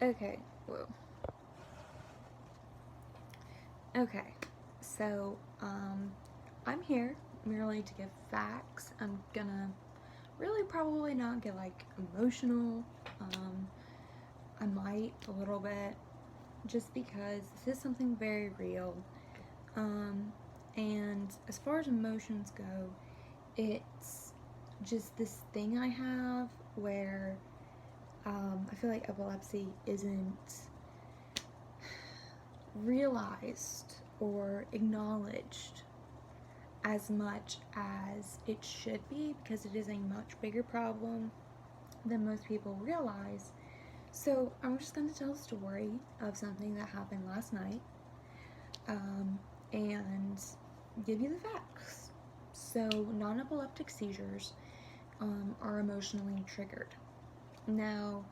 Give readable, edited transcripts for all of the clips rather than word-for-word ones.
Okay, whoa. Okay, so, I'm here merely to give facts. I'm gonna really probably not get like emotional. Um, I might a little bit just because this is something very real. Um, and as far as emotions go, it's just this thing I have where I feel like epilepsy isn't realized or acknowledged as much as it should be because it is a much bigger problem than most people realize. So, I'm just going to tell a story of something that happened last night um, and give you the facts. So, non epileptic seizures are emotionally triggered. Now,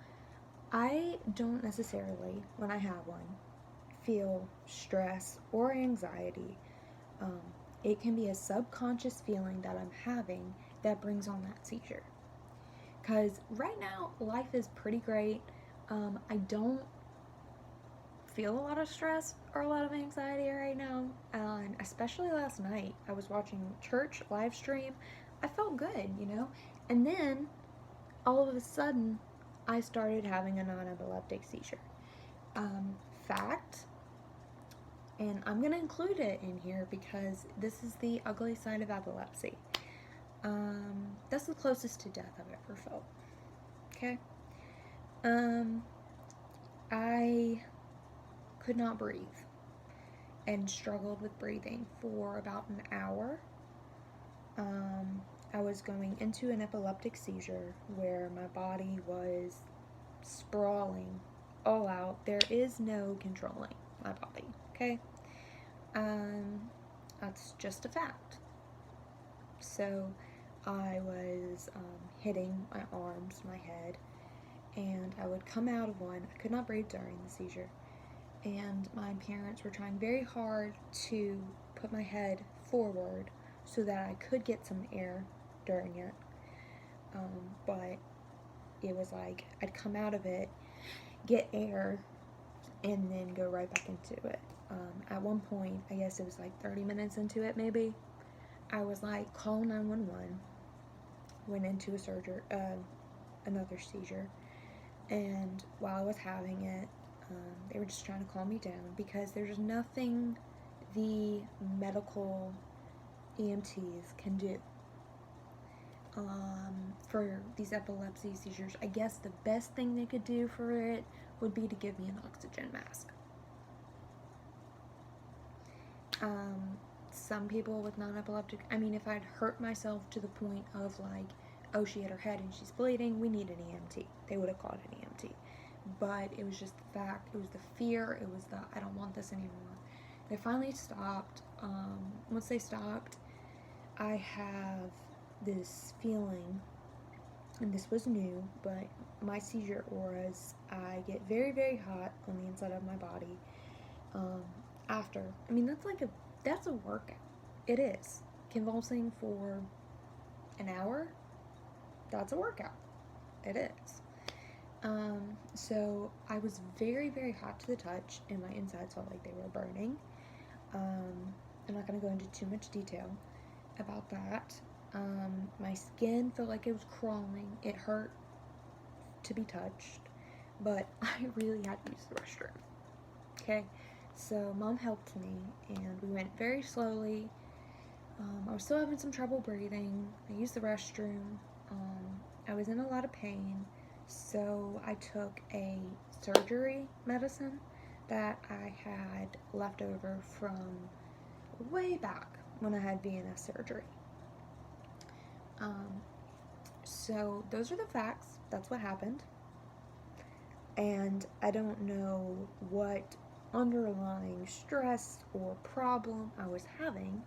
I don't necessarily, when I have one, feel stress or anxiety. Um, it can be a subconscious feeling that I'm having that brings on that seizure. Because right now, life is pretty great. I don't feel a lot of stress or a lot of anxiety right now. And especially last night, I was watching church live stream. I felt good, you know? And then all of a sudden, I started having a non epileptic seizure. Um, Fact, and I'm going to include it in here because this is the ugly side of epilepsy. That's the closest to death I've ever felt. Okay? Um, I could not breathe and struggled with breathing for about an hour. Um, I was going into an epileptic seizure where my body was sprawling all out. There is no controlling my body, okay? Um, that's just a fact. So I was hitting my arms, my head, and I would come out of one. I could not breathe during the seizure, and my parents were trying very hard to put my head forward so that I could get some air during it. But it was like I'd come out of it, get air, and then go right back into it. At one point, I guess it was like 30 minutes into it, maybe, I was like, call 911, went into another seizure, and while I was having it, they were just trying to calm me down because there's nothing the medical EMTs can do for these epilepsy seizures. I guess the best thing they could do for it would be to give me an oxygen mask. Some people with non-epileptic, I mean, if I'd hurt myself to the point of like, oh, she hit her head and she's bleeding, we need an EMT. They would have called an EMT. But it was just the fact, it was the fear, it was the, I don't want this anymore. They finally stopped. Once they stopped, I have this feeling, and this was new, but my seizure auras, I get very, very hot on the inside of my body. Um, After, I mean, that's a workout. It is. Convulsing for an hour, that's a workout. It is. So I was very, very hot to the touch, and my insides felt like they were burning. I'm not going to go into too much detail about that. My skin felt like it was crawling. It hurt to be touched, but I really had to use the restroom. Okay, so mom helped me, and we went very slowly. I was still having some trouble breathing. I used the restroom. I was in a lot of pain, so I took a surgery medicine that I had left over from way back when I had VNS surgery. Um, so those are the facts. That's what happened. And I don't know what underlying stress or problem I was having.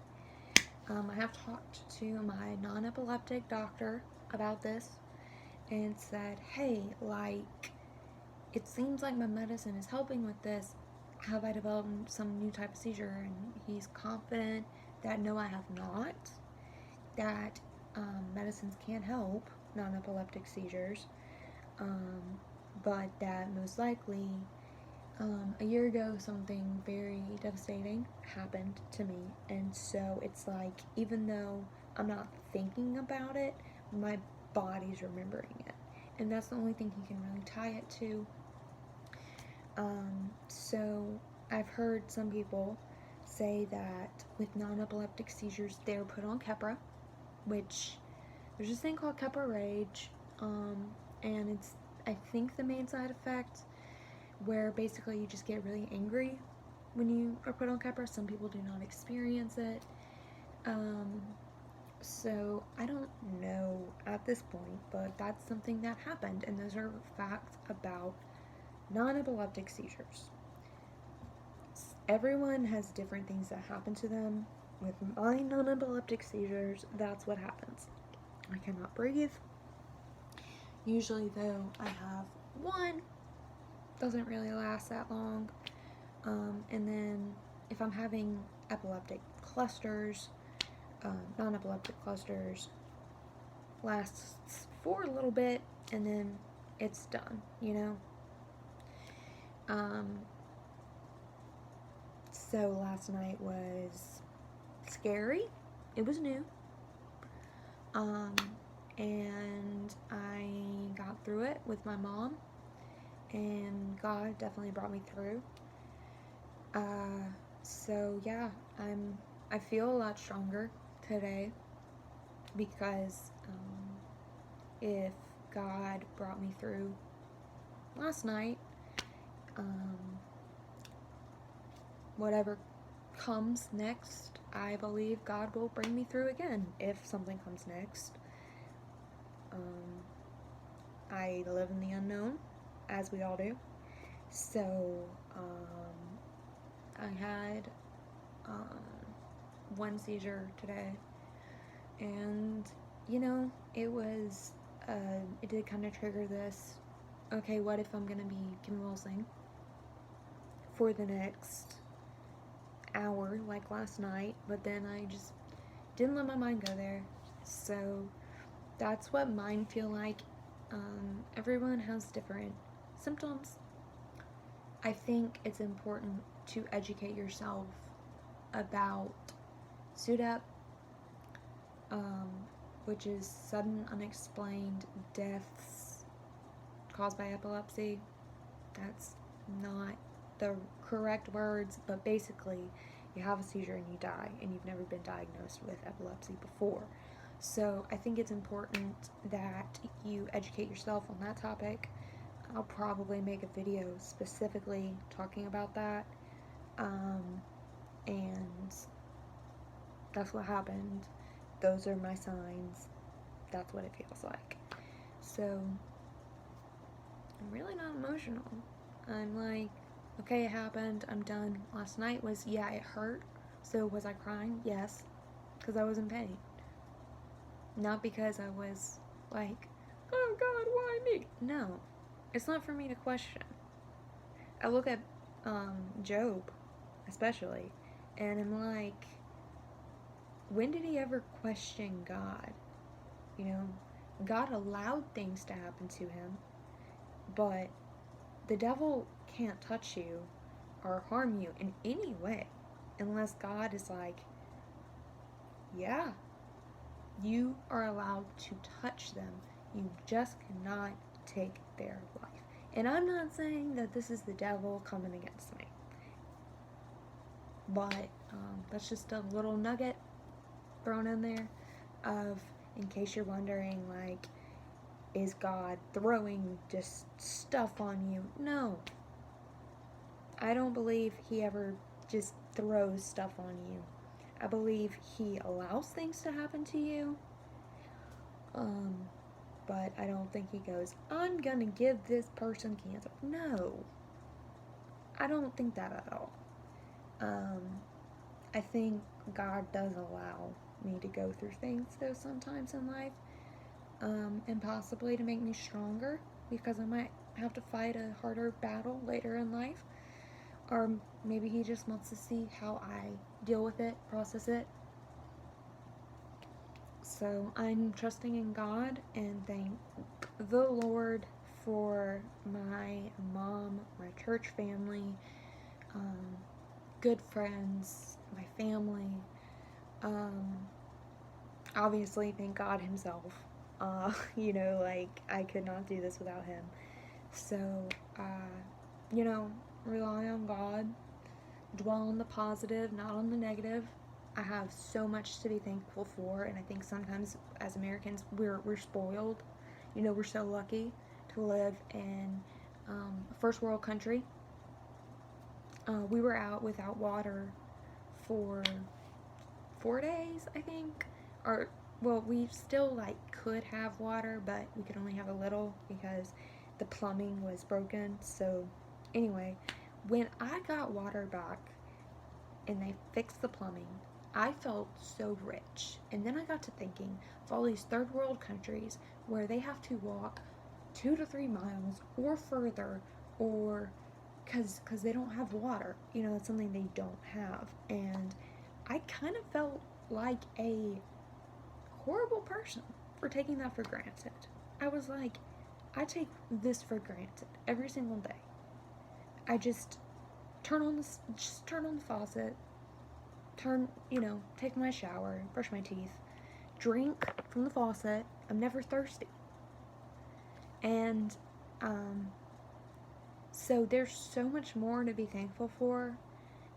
I have talked to my non epileptic doctor about this and said, hey, like, it seems like my medicine is helping with this. Have I developed some new type of seizure? And he's confident that no, I have not. That medicines can help non epileptic seizures. but that most likely a year ago something very devastating happened to me, and so it's like, even though I'm not thinking about it, my body's remembering it, and that's the only thing he can really tie it to. So I've heard some people say that with non-epileptic seizures they're put on Keppra, which there's this thing called Keppra rage, and it's, I think, the main side effect, where basically you just get really angry when you are put on Keppra. Some people do not experience it. So I don't know at this point, but that's something that happened, and those are facts about non-epileptic seizures. Everyone has different things that happen to them. With my non-epileptic seizures, that's what happens. I cannot breathe. Usually, though, I have one. Doesn't really last that long. And then if I'm having epileptic clusters, non-epileptic clusters, lasts for a little bit, and then it's done, you know? So last night was scary. It was new. And I got through it with my mom, and God definitely brought me through. So yeah, I feel a lot stronger today, because if God brought me through last night, whatever comes next, I believe God will bring me through again if something comes next. I live in the unknown, as we all do. So I had one seizure today, and you know, it did kind of trigger this, okay, what if I'm gonna be convulsing for the next hour like last night? But then I just didn't let my mind go there. So that's what mine feel like. Everyone has different symptoms. I think it's important to educate yourself about SUDEP, which is sudden unexplained deaths caused by epilepsy. That's not the correct words, but basically you have a seizure and you die, and you've never been diagnosed with epilepsy before. So I think it's important that you educate yourself on that topic. I'll probably make a video specifically talking about that. And that's what happened. Those are my signs. That's what it feels like. So I'm really not emotional. I'm like, okay, it happened, I'm done. Last night was, yeah, it hurt. So was I crying? Yes, because I was in pain. Not because I was like, oh God, why me? No, it's not for me to question. I look at Job, especially, and I'm like, when did he ever question God? You know, God allowed things to happen to him, but the devil can't touch you or harm you in any way unless God is like, yeah, you are allowed to touch them. You just cannot take their life. And I'm not saying that this is the devil coming against me, but that's just a little nugget thrown in there of, in case you're wondering, like, is God throwing just stuff on you? No. I don't believe he ever just throws stuff on you. I believe he allows things to happen to you. But I don't think he goes, I'm gonna give this person cancer. No. I don't think that at all. I think God does allow me to go through things, though, sometimes in life, and possibly to make me stronger, because I might have to fight a harder battle later in life, or maybe he just wants to see how I deal with it, process it. So I'm trusting in God, and thank the Lord for my mom, my church family, good friends, my family. Obviously, thank God himself. Like, I could not do this without him. So, rely on God, dwell on the positive, not on the negative. I have so much to be thankful for, and I think sometimes as Americans, we're spoiled. We're so lucky to live in a first world country. We were out without water for 4 days, I think. We still, could have water, but we could only have a little because the plumbing was broken. So, anyway, when I got water back and they fixed the plumbing, I felt so rich. And then I got to thinking of all these third world countries where they have to walk 2 to 3 miles or further, or because they don't have water. It's something they don't have. And I kind of felt like a horrible person for taking that for granted. I was like, I take this for granted every single day. I just turn on the faucet, take my shower, brush my teeth, drink from the faucet. I'm never thirsty. And so there's so much more to be thankful for.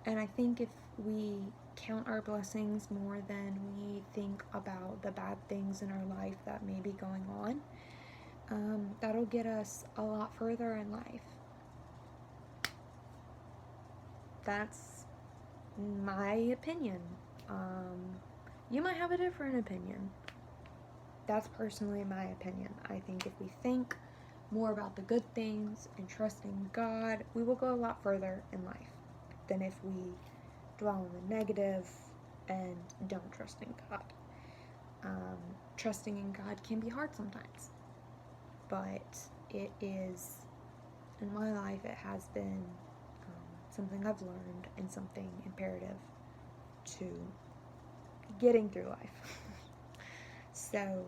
And I think if we count our blessings more than we think about the bad things in our life that may be going on, that'll get us a lot further in life. That's my opinion. You might have a different opinion. That's personally my opinion. I think if we think more about the good things and trust in God, we will go a lot further in life than if we dwell on the negative and don't trust in God. Trusting in God can be hard sometimes, but it is, in my life, it has been something I've learned and something imperative to getting through life. So,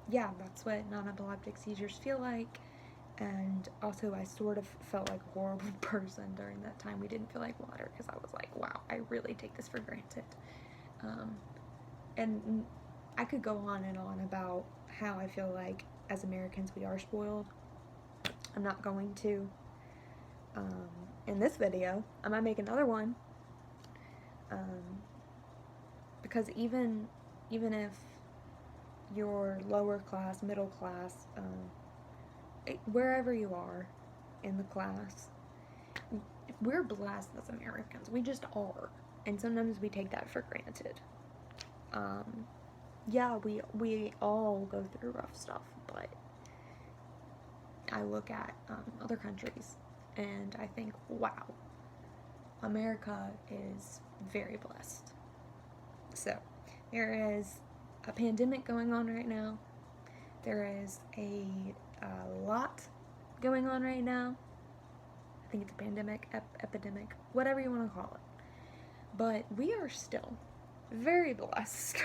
that's what non-epileptic seizures feel like. And also, I sort of felt like a horrible person during that time we didn't feel like water, because I was like, wow, I really take this for granted. And I could go on and on about how I feel like as Americans we are spoiled. I'm not going to. In this video, I might make another one. Because even if you're lower class, middle class, wherever you are in the class, we're blessed as Americans. We just are. And sometimes we take that for granted. We all go through rough stuff, but I look at other countries and I think, wow, America is very blessed. So, there is a pandemic going on right now. There is a lot going on right now. I think it's a pandemic, epidemic, whatever you want to call it. But we are still very blessed.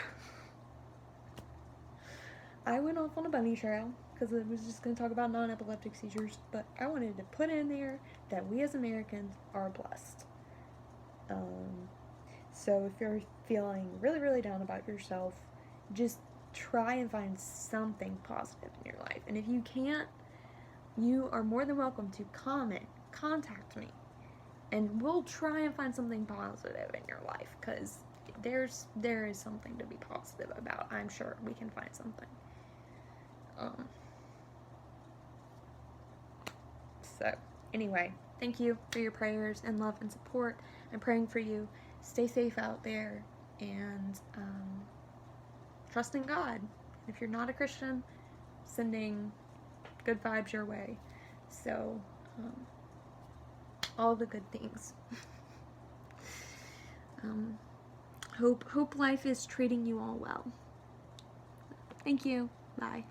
I went off on a bunny trail because I was just going to talk about non-epileptic seizures, but I wanted to put in there that we as Americans are blessed. So if you're feeling really, really down about yourself, just try and find something positive in your life. And if you can't, you are more than welcome to contact me, and we'll try and find something positive in your life, because there is something to be positive about. I'm sure we can find something. So anyway, thank you for your prayers and love and support. I'm praying for you. Stay safe out there, and trust in God. If you're not a Christian, sending good vibes your way. So, all the good things. Hope life is treating you all well. Thank you. Bye.